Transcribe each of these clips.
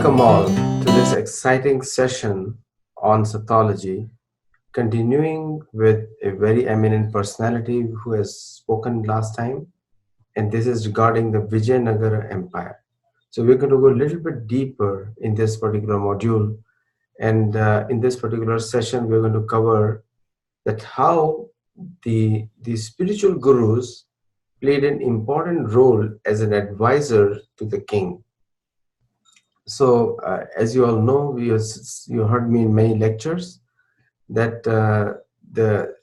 Welcome all to this exciting session on Sattology, continuing with a very eminent personality who has spoken last time, and this is regarding the Vijayanagara Empire. So we're going to go a little bit deeper in this particular module, and in this particular session, we're going to cover that how the spiritual gurus played an important role as an advisor to the king. So, as you all know, you heard me in many lectures that the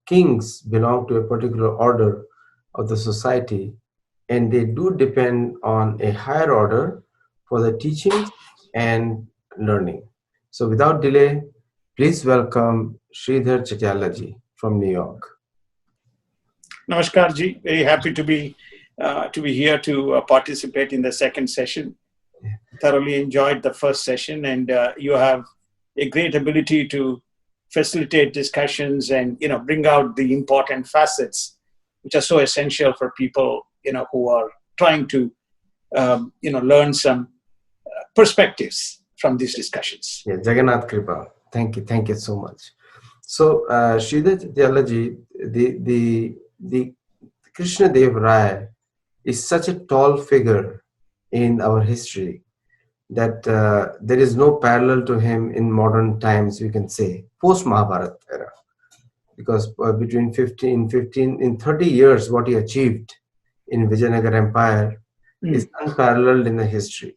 kings belong to a particular order of the society, and they do depend on a higher order for the teaching and learning. So, without delay, please welcome Sridhar Chatyalaji from New York. Namaskar ji, very happy to be here to participate in the second session. Thoroughly enjoyed the first session, and you have a great ability to facilitate discussions and bring out the important facets which are so essential for people who are trying to learn some perspectives from these discussions. Yeah, Jagannath Kripa, thank you so much. So, Sridhar Chatyalaji, the Krishnadeva Raya is such a tall figure in our history that there is no parallel to him in modern times, we can say, post-Mahabharata era. Because between 30 years, what he achieved in Vijayanagara Empire is unparalleled in the history.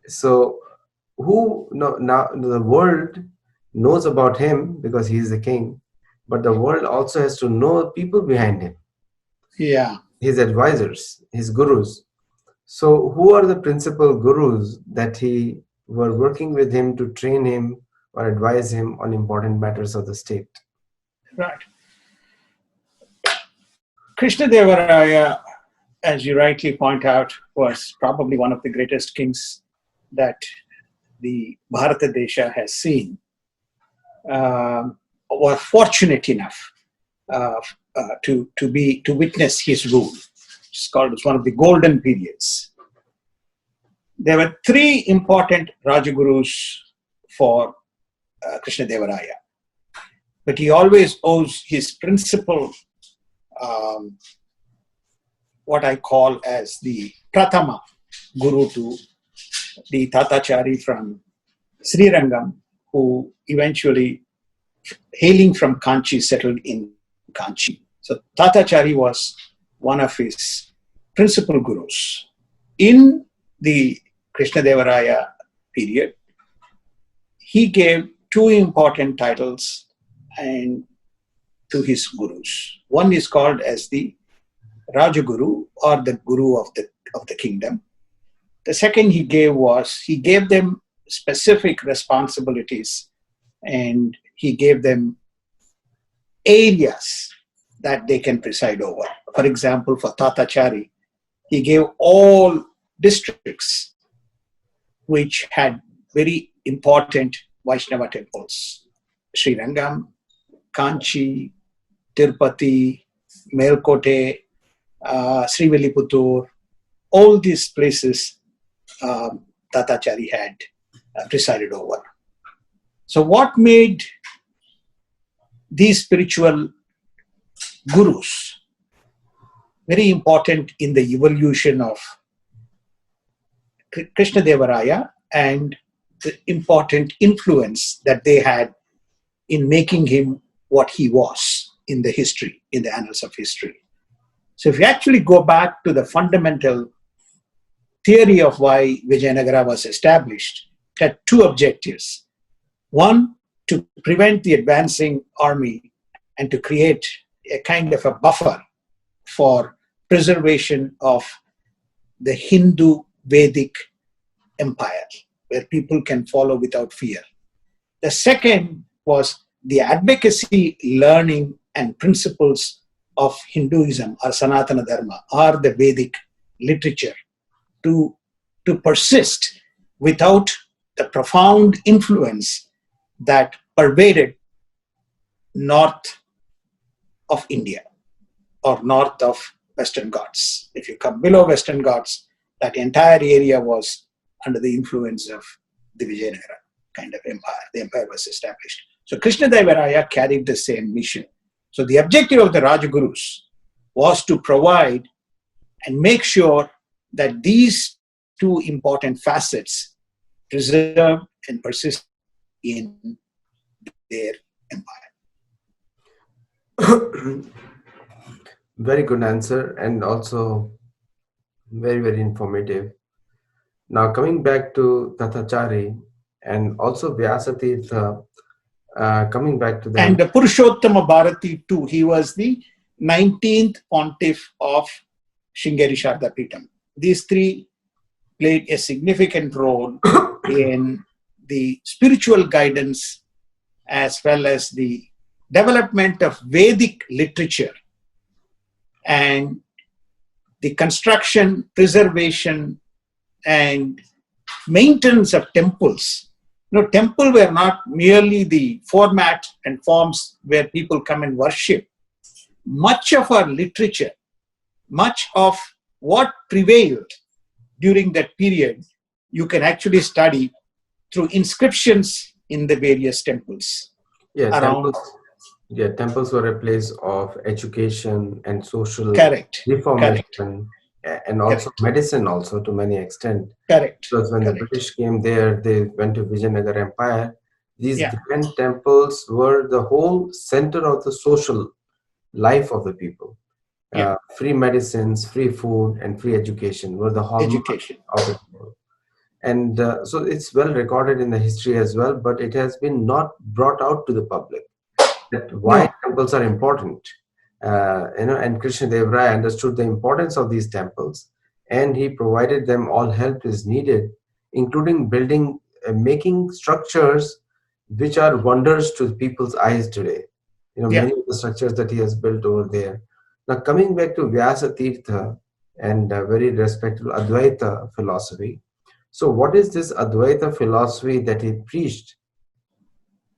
So, now the world knows about him because he is the king, but the world also has to know people behind him. Yeah. His advisors, his gurus. So, who are the principal gurus that he were working with him to train him or advise him on important matters of the state? Right. Krishnadeva Raya, as you rightly point out, was probably one of the greatest kings that the Bharat Desha has seen. Were fortunate enough to witness his rule. It's one of the golden periods. There were three important Rajagurus for Krishnadeva Raya. But he always owes his principal, what I call as the Pratama Guru, to the Tatachari from Srirangam, who eventually, hailing from Kanchi, settled in Kanchi. So Tatachari was one of his principal gurus. In the Krishnadeva Raya period, he gave two important titles to his gurus. One is called as the Rajaguru, or the Guru of the kingdom. The second he gave them specific responsibilities, and he gave them areas that they can preside over. For example, for Tatachari, he gave all districts which had very important Vaishnava temples: Srirangam, Kanchi, Tirupati, Melkote, Srivilliputur. All these places Tatachari had presided over. So what made these spiritual gurus very important in the evolution of Krishnadeva Raya, and the important influence that they had in making him what he was in the history, in the annals of history? So if you actually go back to the fundamental theory of why Vijayanagara was established, it had two objectives. One, to prevent the advancing army and to create a kind of a buffer for preservation of the Hindu Vedic empire, where people can follow without fear. The second was the advocacy, learning, and principles of Hinduism, or Sanatana Dharma, or the Vedic literature, to persist without the profound influence that pervaded north of India, or north of Western Ghats. If you come below Western Ghats, that entire area was under the influence of the Vijayanagara kind of empire. The empire was established. So Krishnadeva Raya carried the same mission. So the objective of the Rajagurus was to provide and make sure that these two important facets preserve and persist in their empire. Very good answer, and also very, very informative. Now, coming back to Tathachari and also Vyasatirtha, coming back to them. And Purushottama Bharati too, he was the 19th pontiff of Shringeri Sharda Peetham. These three played a significant role in the spiritual guidance as well as the development of Vedic literature and the construction, preservation, and maintenance of temples. Temple were not merely the format and forms where people come and worship. Much of our literature, much of what prevailed during that period, you can actually study through inscriptions in the various temples. Yeah, around. Temples were a place of education and social reformation, and also medicine also to many extent. Because when the British came there, they went to Vijayanagara Empire. These grand temples were the whole center of the social life of the people. Free medicines, free food, and free education were the hallmark of the people. And so it's well recorded in the history as well, but it has been not brought out to the public that why temples are important. And Krishnadeva Raya understood the importance of these temples, and he provided them all help is needed, including building, making structures which are wonders to people's eyes today. Many of the structures that he has built over there. Now, coming back to Vyasatirtha and very respectful Advaita philosophy. So, what is this Advaita philosophy that he preached?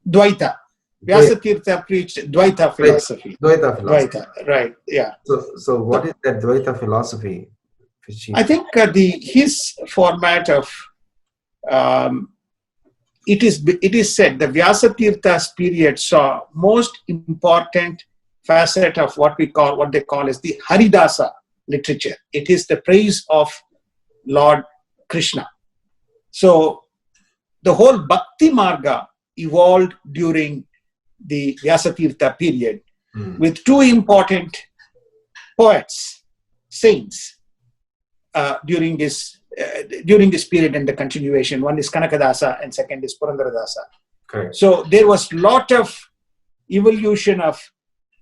Dvaita. Vyasatirtha preached Dvaita philosophy. Dvaita philosophy. Dvaita, right, yeah. So what is that Dvaita philosophy? I think his format of, it is said the Vyasatirtha's period saw most important facet of what they call as the Haridasa literature. It is the praise of Lord Krishna. So the whole Bhakti Marga evolved during the Vyasatirtha period with two important poets, saints, during this period and the continuation. One is Kanakadasa and second is Purandaradasa. Okay. So there was lot of evolution of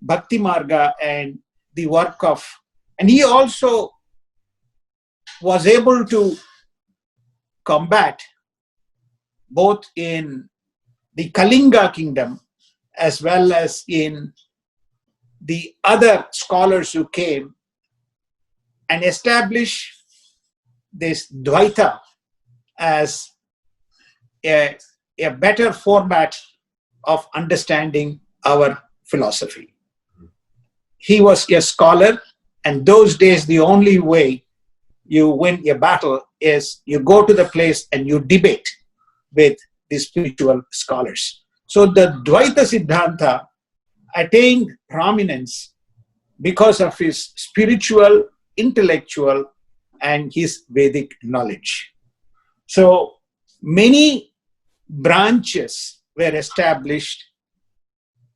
Bhakti Marga and the work of, and he also was able to combat both in the Kalinga kingdom as well as in the other scholars who came and establish this Dvaita as a better format of understanding our philosophy. He was a scholar, and those days the only way you win a battle is you go to the place and you debate with the spiritual scholars. So the Dvaita Siddhanta attained prominence because of his spiritual, intellectual, and his Vedic knowledge. So many branches were established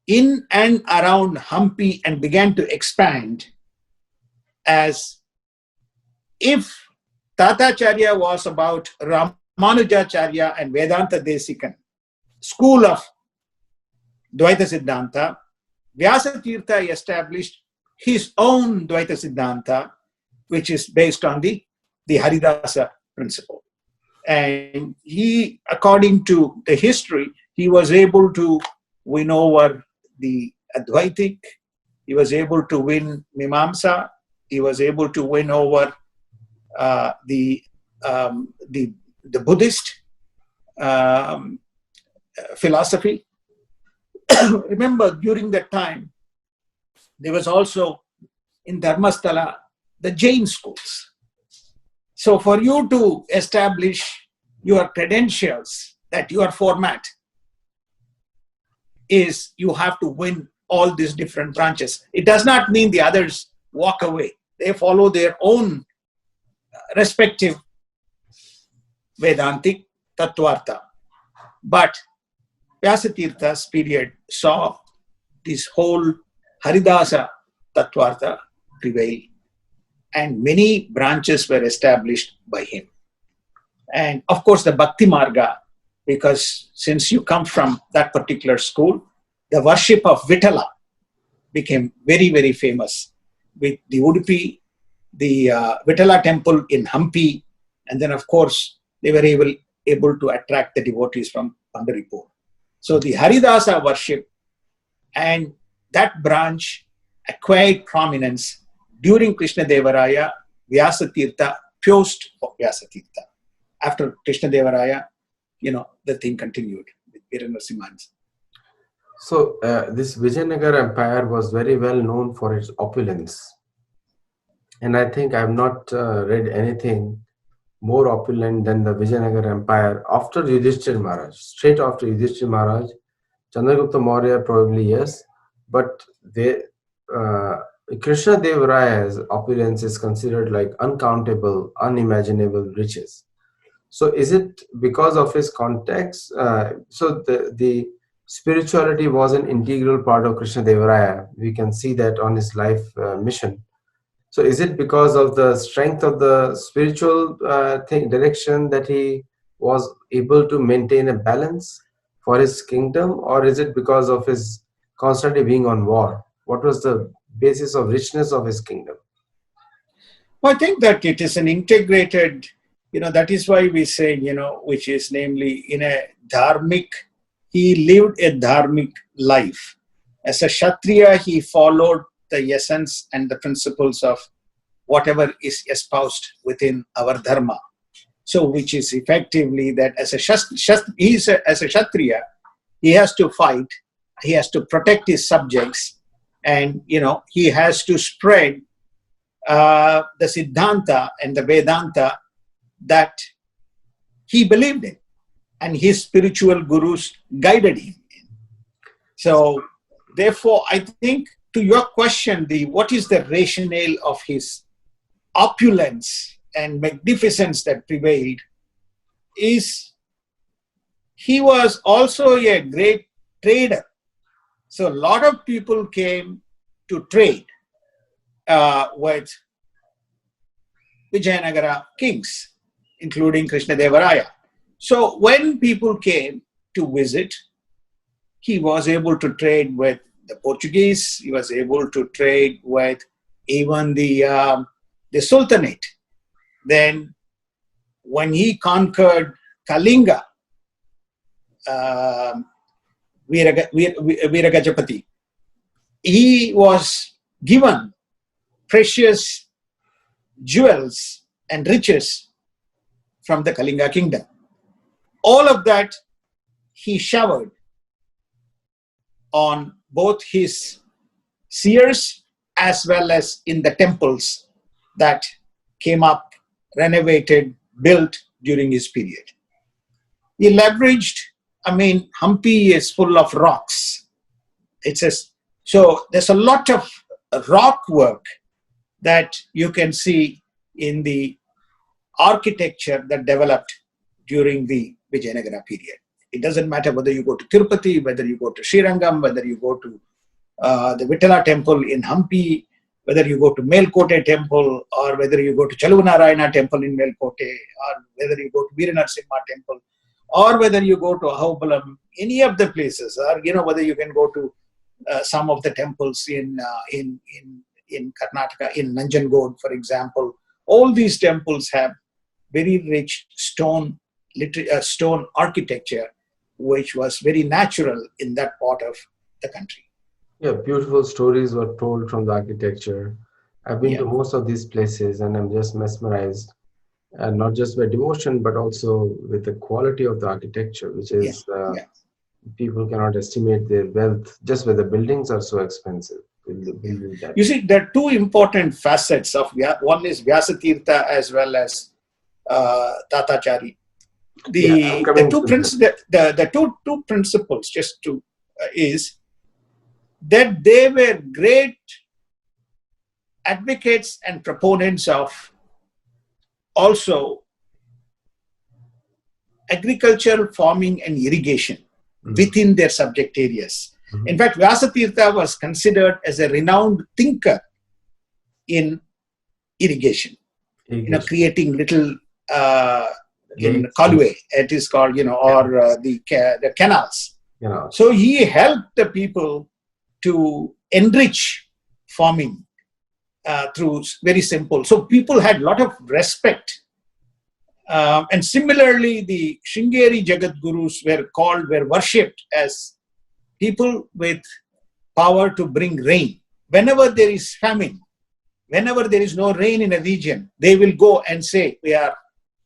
in and around Hampi and began to expand, as if Tatacharya was about Ramanujacharya and Vedanta Desikan, school of Dvaita Siddhanta, Vyasatirtha established his own Dvaita Siddhanta, which is based on the Haridasa principle. And he, according to the history, he was able to win over the Advaitic, he was able to win Mimamsa, he was able to win over the Buddhist philosophy. Remember, during that time, there was also in Dharmasthala the Jain schools. So for you to establish your credentials, that your format is you have to win all these different branches. It does not mean the others walk away. They follow their own respective Vedantic Tattvartha. But Vyasatirtha's period saw this whole Haridasa Tattvartha prevail, and many branches were established by him. And of course, the Bhakti Marga, because since you come from that particular school, the worship of Vitala became very, very famous with the Udupi, the Vitala temple in Hampi, and then, of course, they were able to attract the devotees from Pandharipur. So the Haridasa worship and that branch acquired prominence during Krishnadeva Raya, Vyasatirtha, post Vyasatirtha. After Krishnadeva Raya, the thing continued with Veeranarasimhans. So this Vijayanagar Empire was very well known for its opulence. And I think I have not read anything more opulent than the Vijayanagar Empire after Yudhishthir Maharaj. Straight after Yudhishthir Maharaj, Chandragupta Maurya probably yes, but Krishnadeva Raya's opulence is considered like uncountable, unimaginable riches. So is it because of his context? So the spirituality was an integral part of Krishnadeva Raya. We can see that on his life mission. So is it because of the strength of the spiritual direction that he was able to maintain a balance for his kingdom, or is it because of his constantly being on war? What was the basis of richness of his kingdom? Well, I think that it is an integrated, that is why we say, which is namely in a dharmic, he lived a dharmic life. As a Kshatriya, he followed the essence and the principles of whatever is espoused within our Dharma. So, which is effectively that as a Kshatriya, he has to fight, he has to protect his subjects, and he has to spread the Siddhanta and the Vedanta that he believed in, and his spiritual gurus guided him in. So, therefore, I think to your question, what is the rationale of his opulence and magnificence that prevailed is he was also a great trader. So a lot of people came to trade with Vijayanagara kings, including Krishnadeva Raya. So when people came to visit, he was able to trade with the Portuguese, he was able to trade with even the Sultanate. Then when he conquered Kalinga, Veeragajapati, he was given precious jewels and riches from the Kalinga kingdom. All of that he showered on both his seers as well as in the temples that came up, renovated, built during his period. He leveraged, Hampi is full of rocks. So there's a lot of rock work that you can see in the architecture that developed during the Vijayanagara period. It doesn't matter whether you go to Tirupati, whether you go to Srirangam, whether you go to the Vitala temple in Hampi, whether you go to Melkote temple, or whether you go to Chaluvanarayana temple in Melkote, or whether you go to Veeranarasimha temple, or whether you go to Ahobalam, any of the places, or whether you can go to some of the temples in Karnataka, in Nanjangod, for example. All these temples have very rich stone architecture, which was very natural in that part of the country. Yeah, beautiful stories were told from the architecture. I've been to most of these places and I'm just mesmerized, and not just by devotion, but also with the quality of the architecture, which is people cannot estimate their wealth just where the buildings are so expensive. You see, there are two important facets of one is Vyasatirtha as well as Tatachari. Yeah, I'm The coming two to that. two principles just to is that they were great advocates and proponents of also agriculture, farming, and irrigation Mm, within their subject areas. In mhm. fact, Vyasatirtha was considered as a renowned thinker in irrigation, Irrigation, creating little in lakes, and Kalwe, it is called, or canals, the canals. So canals. he helped the people to enrich farming through very simple. So people had a lot of respect. And similarly, the Shringeri Jagat Gurus were worshipped as people with power to bring rain. Whenever there is famine, whenever there is no rain in a region, they will go and say,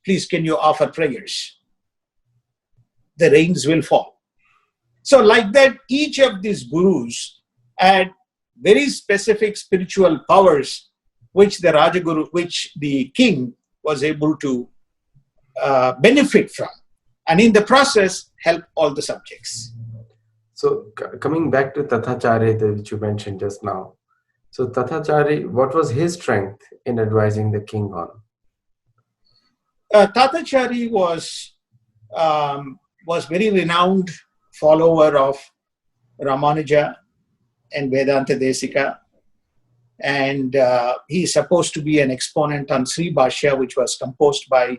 please, can you offer prayers? The rains will fall. So, like that, each of these gurus had very specific spiritual powers, which the Rajaguru, which the king was able to benefit from, and in the process, help all the subjects. So coming back to Tathachari, which you mentioned just now. So Tathachari, what was his strength in advising the king on? Tatachari was very renowned follower of Ramanuja and Vedanta Desika, and he is supposed to be an exponent on Sri Bhashya, which was composed by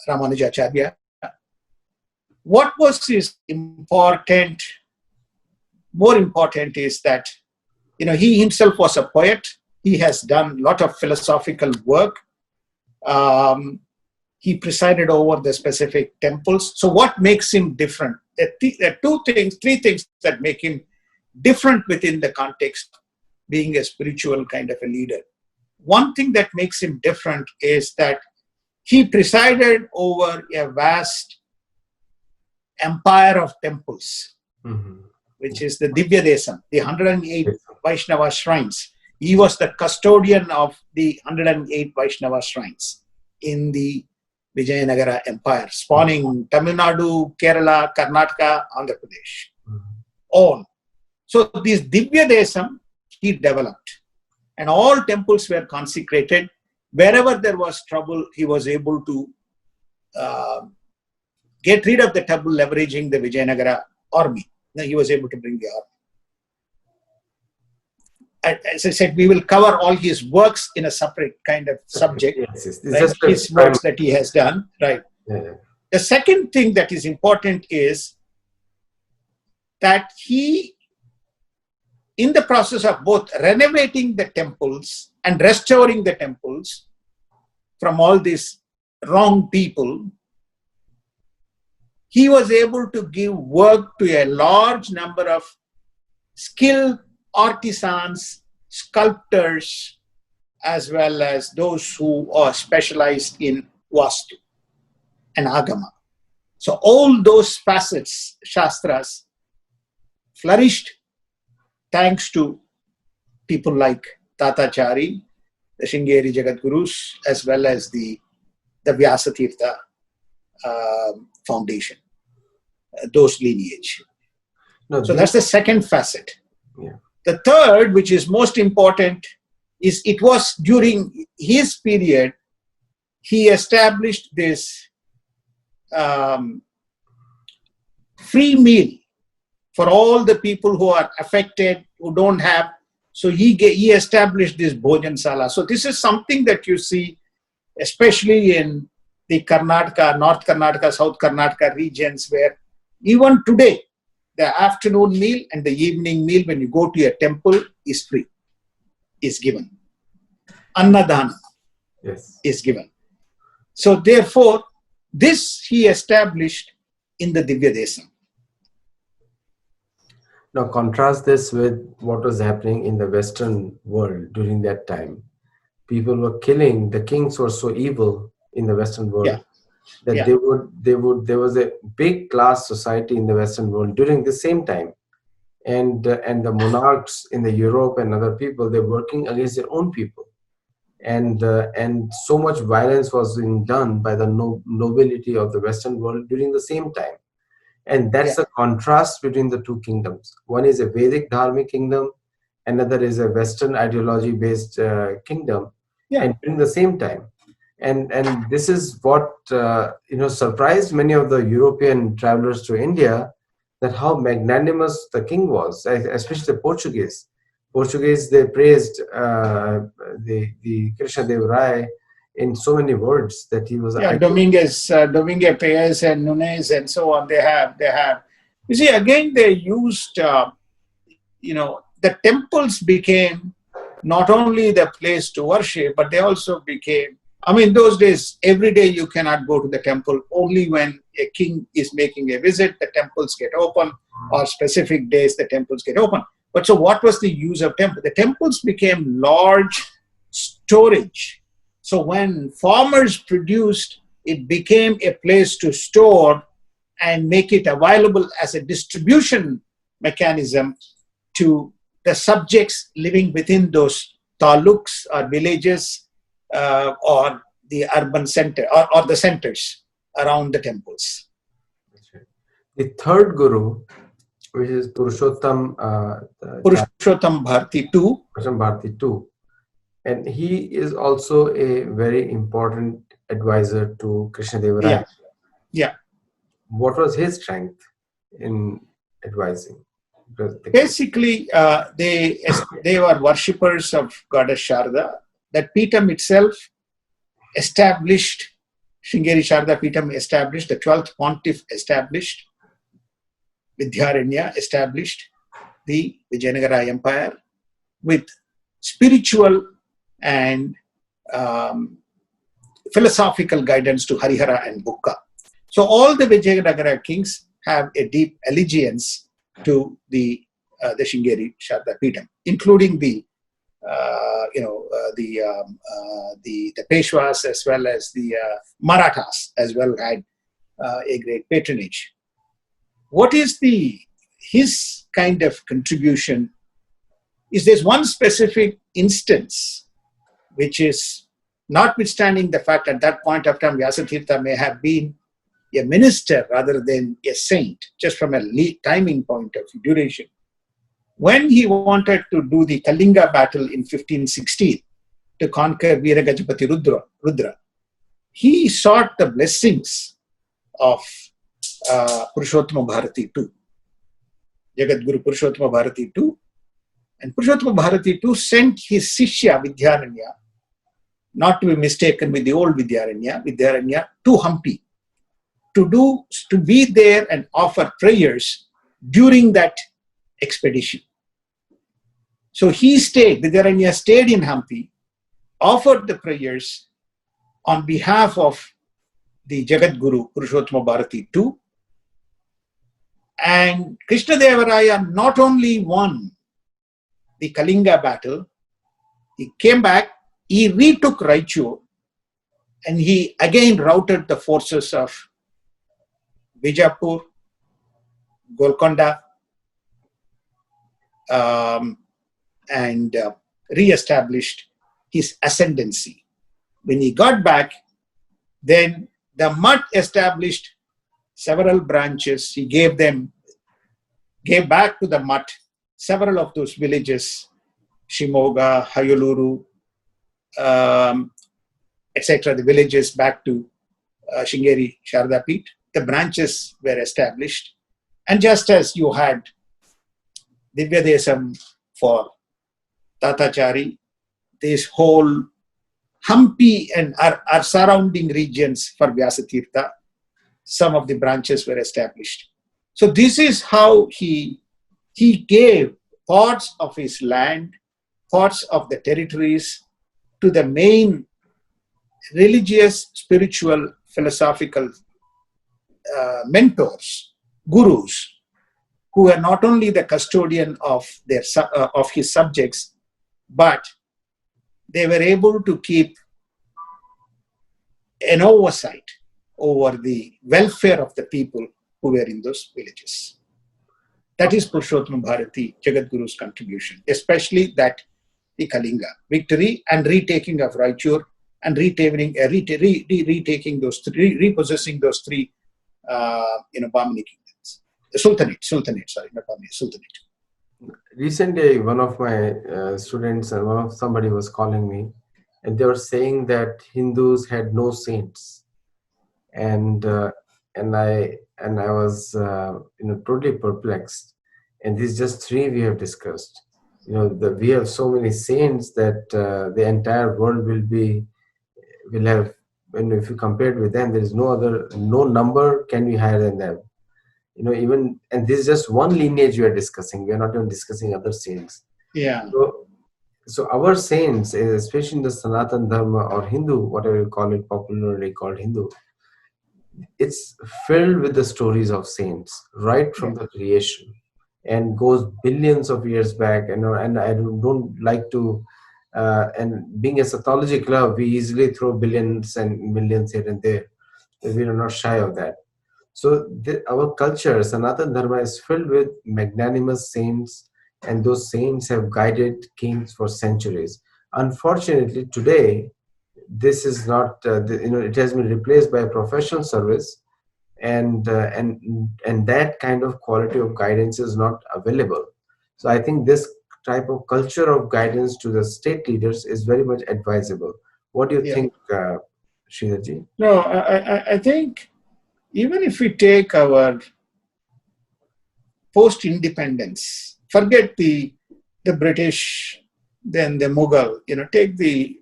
Ramanujacharya. What was his important? More important is that he himself was a poet. He has done a lot of philosophical work. Um, he presided over the specific temples. So what makes him different? There are three things that make him different within the context of being a spiritual kind of a leader. One thing that makes him different is that he presided over a vast empire of temples, Mhm. which is the Divya Desam, the 108 Yes. Vaishnava shrines. He was the custodian of the 108 Vaishnava shrines in the Vijayanagara Empire, spawning Tamil Nadu, Kerala, Karnataka, Andhra Pradesh, Mhm. all. So this Divya Desam he developed, and all temples were consecrated. Wherever there was trouble, he was able to uh, get rid of the trouble, leveraging the Vijayanagara army. Now he was able to bring the army. As I said, we will cover all his works in a separate kind of subject, Yes, yes. It's right? just a His prime. works that he has done, right? Yeah. The second thing that is important is that he, in the process of both renovating the temples and restoring the temples from all these wrong people, he was able to give work to a large number of skilled artisans, sculptors, as well as those who are specialized in Vastu and Agama. So all those facets, Shastras, flourished thanks to people like Tatachari, the Shringeri Jagat Gurus, as well as the Vyasatirtha foundation, those lineage. No, So these. that's the second facet. Yeah. The third, which is most important, is it was during his period he established this free meal for all the people who are affected, who don't have. So he established this Bhojan Sala. So this is something that you see, especially in the Karnataka, North Karnataka, South Karnataka regions, where even today, the afternoon meal and the evening meal, when you go to a temple, is free, is given. Annadana Yes. is given. So therefore, this he established in the Divya Desam. Now contrast this with what was happening in the Western world during that time. People were killing. The kings were so evil in the Western Yeah, world that yeah, there was a big class society in the Western world during the same time, and the monarchs in the Europe and other people, they're working against their own people. and so much violence was being done by the nobility of the Western world during the same time. And that's Yeah. the contrast between the two kingdoms. One is a Vedic Dharmic kingdom, another is a Western ideology based kingdom, Yeah. and during the same time. And this is what surprised many of the European travelers to India, that how magnanimous the king was, especially the Portuguese. Portuguese, they praised the Krishnadeva Raya in so many words that he was Yeah, icon. Dominguez, Payas, and Nunes, and so on. They have. You see, again, they used. The temples became not only the place to worship, but they also became. I mean, those days, every day you cannot go to the temple. Only when a king is making a visit, the temples get open, or specific days the temples get open. But so, what was the use of temple? The temples became large storage. So when farmers produced, it became a place to store and make it available as a distribution mechanism to the subjects living within those taluks or villages or the urban center or the centers around the temples. The third guru, which is Purushottam Purushottam Bharti too. Bharti II, and he is also a very important advisor to Krishnadeva Raya. Yeah, yeah. What was his strength in advising? Basically, they were worshippers of goddess Sharda. That Peetham itself established, Sringeri Sharda Peetham established, the 12th Pontiff established, Vidyaranya established the Vijayanagara Empire with spiritual and philosophical guidance to Harihara and Bukka. So all the Vijayanagara kings have a deep allegiance to the Sringeri Sharda Peetham, including the Peshwas as well as the Marathas as well had a great patronage. What is his kind of contribution? Is there's one specific instance which is, notwithstanding the fact at that point of time Vyasatirtha may have been a minister rather than a saint, just from a timing point of duration. When he wanted to do the Kalinga battle in 1516 to conquer Veeragajapati Rudra, he sought the blessings of Purushottama Bharati II, Jagat Guru Purushottama Bharati II. And Purushottama Bharati II sent his Sishya Vidyaranya, not to be mistaken with the old Vidyaranya, to Hampi to be there and offer prayers during that expedition. So he stayed, Vidyaranya stayed in Hampi, offered the prayers on behalf of the Jagat Guru Purushottama Bharati II. And Krishnadeva Raya not only won the Kalinga battle, he came back, he retook Raichur, and he again routed the forces of Bijapur, Golconda, and re-established his ascendancy. When he got back, then the Mutt established several branches. He gave back to the Mutt several of those villages, Shimoga, Hayaluru, etc., the villages back to Sringeri Sharda Peeth. The branches were established. And just as you had Divya Desam for Tatachari, this whole Hampi and our surrounding regions for Vyasatirtha, some of the branches were established. So this is how he gave parts of his land, parts of the territories to the main religious, spiritual, philosophical mentors, gurus, who were not only the custodian of his subjects, but they were able to keep an oversight over the welfare of the people who were in those villages. That is Purushottama Bharati, Jagat Guru's contribution, especially that the Kalinga victory and retaking of Raichur and retaking those three, repossessing those three, Bahmani kingdoms. Sultanate, sorry, not Bahmani, Sultanate. Recently, one of my students and somebody was calling me, and they were saying that Hindus had no saints, and and I was totally perplexed. And these just three we have discussed. We have so many saints that the entire world will have. When if you compare it with them, there is no number can be higher than them. Even, and this is just one lineage we are discussing. We are not even discussing other saints. Yeah, So our saints, especially in the Sanatan Dharma or Hindu, whatever you call it, popularly called Hindu, it's filled with the stories of saints right yeah, from the creation, and goes billions of years back. And I don't like to. And being a Sattology club, we easily throw billions and millions here and there. We are not shy of that. So our culture, Sanatan Dharma, is filled with magnanimous saints, and those saints have guided kings for centuries. Unfortunately, today this is not. It has been replaced by a professional service, and that kind of quality of guidance is not available. So I think this type of culture of guidance to the state leaders is very much advisable. What do you yeah. think, Sridharji? No, I think even if we take our post-independence, forget the British, then the Mughal, take the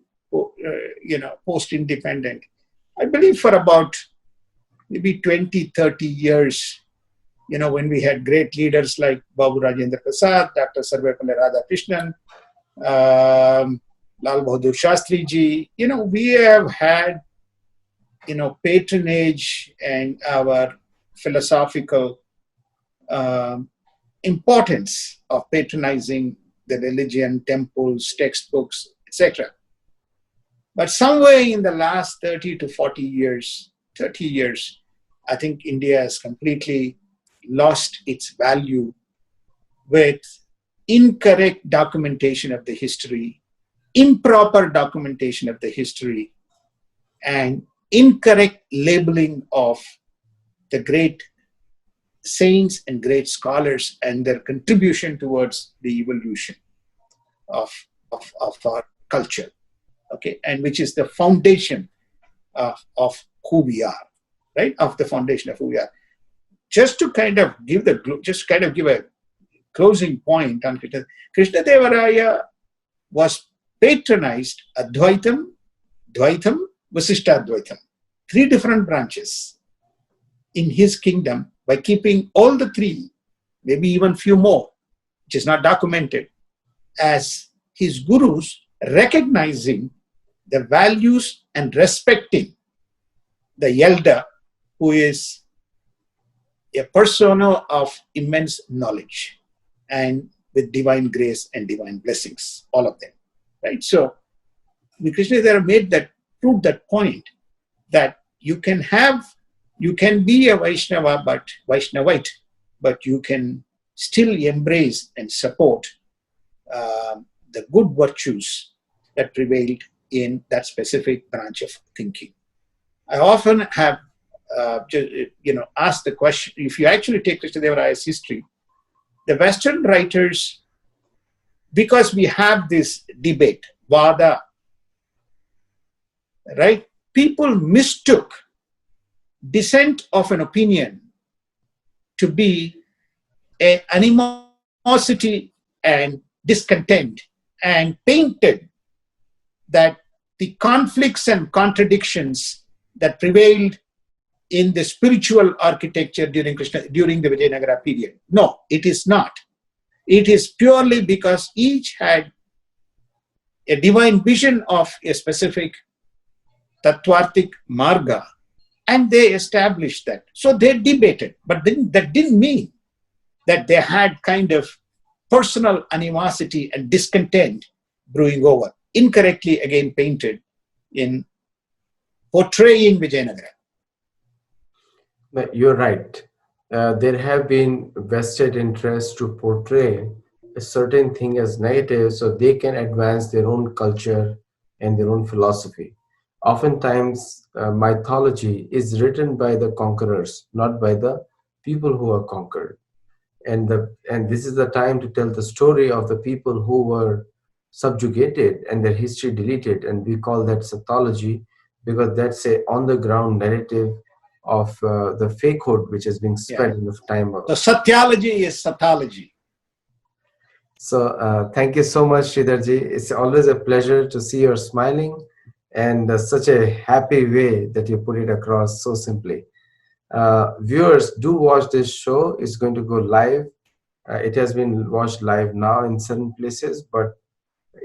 post-independent. I believe for about maybe 20, 30 years, when we had great leaders like Babu Rajendra Prasad, Dr. Sarvepalli Radhakrishnan, Lal Bahadur Shastri ji, we have had, patronage and our philosophical importance of patronizing the religion, temples, textbooks, etc. But somewhere in the last 30 to 40 years, 30 years, I think India has completely lost its value with incorrect documentation of the history, improper documentation of the history, and incorrect labeling of the great saints and great scholars and their contribution towards the evolution of our culture, okay, and which is the foundation of who we are, right? Of the foundation of who we are. Just to kind of give a closing point on Krishnadeva Raya was patronized Advaitam, Dvaitam, Vasishtadvaitam, three different branches in his kingdom, by keeping all the three, maybe even few more, which is not documented, as his gurus, recognizing the values and respecting the elder, who is a persona of immense knowledge and with divine grace and divine blessings, all of them, right? So Krishnadeva proved that point, that you can be a Vaishnava, but Vaishnavite, but you can still embrace and support the good virtues that prevailed in that specific branch of thinking. I often have asked the question, if you actually take Krishnadeva Raya's history, the Western writers, because we have this debate, Vada, right? People mistook dissent of an opinion to be an animosity and discontent, and painted that the conflicts and contradictions that prevailed in the spiritual architecture during the Vijayanagara period. No, it is not. It is purely because each had a divine vision of a specific Tattvartik Marga, and they established that. So they debated, but that didn't mean that they had kind of personal animosity and discontent brewing over, incorrectly again painted in portraying Vijayanagara. You're right. There have been vested interests to portray a certain thing as negative so they can advance their own culture and their own philosophy. Oftentimes, mythology is written by the conquerors, not by the people who are conquered. And this is the time to tell the story of the people who were subjugated and their history deleted, and we call that Sattology because that's a on the ground narrative of the fakehood which has been Yeah. spread in the time. So Satyology is Sattology. So thank you so much, Sridharji. It's always a pleasure to see you're smiling and such a happy way that you put it across so simply. Viewers, do watch this show. It's going to go live. It has been watched live now in certain places, but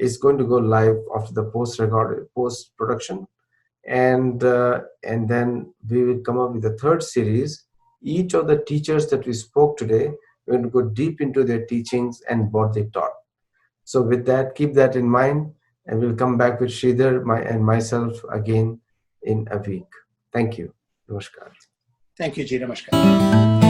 it's going to go live after the post production, and then we will come up with a third series. Each of the teachers that we spoke today, we're going to go deep into their teachings and what they taught. So with that, keep that in mind, and we'll come back with Sridhar and myself again in a week. Thank you. Namaskar. Thank you, Ji. Namaskar.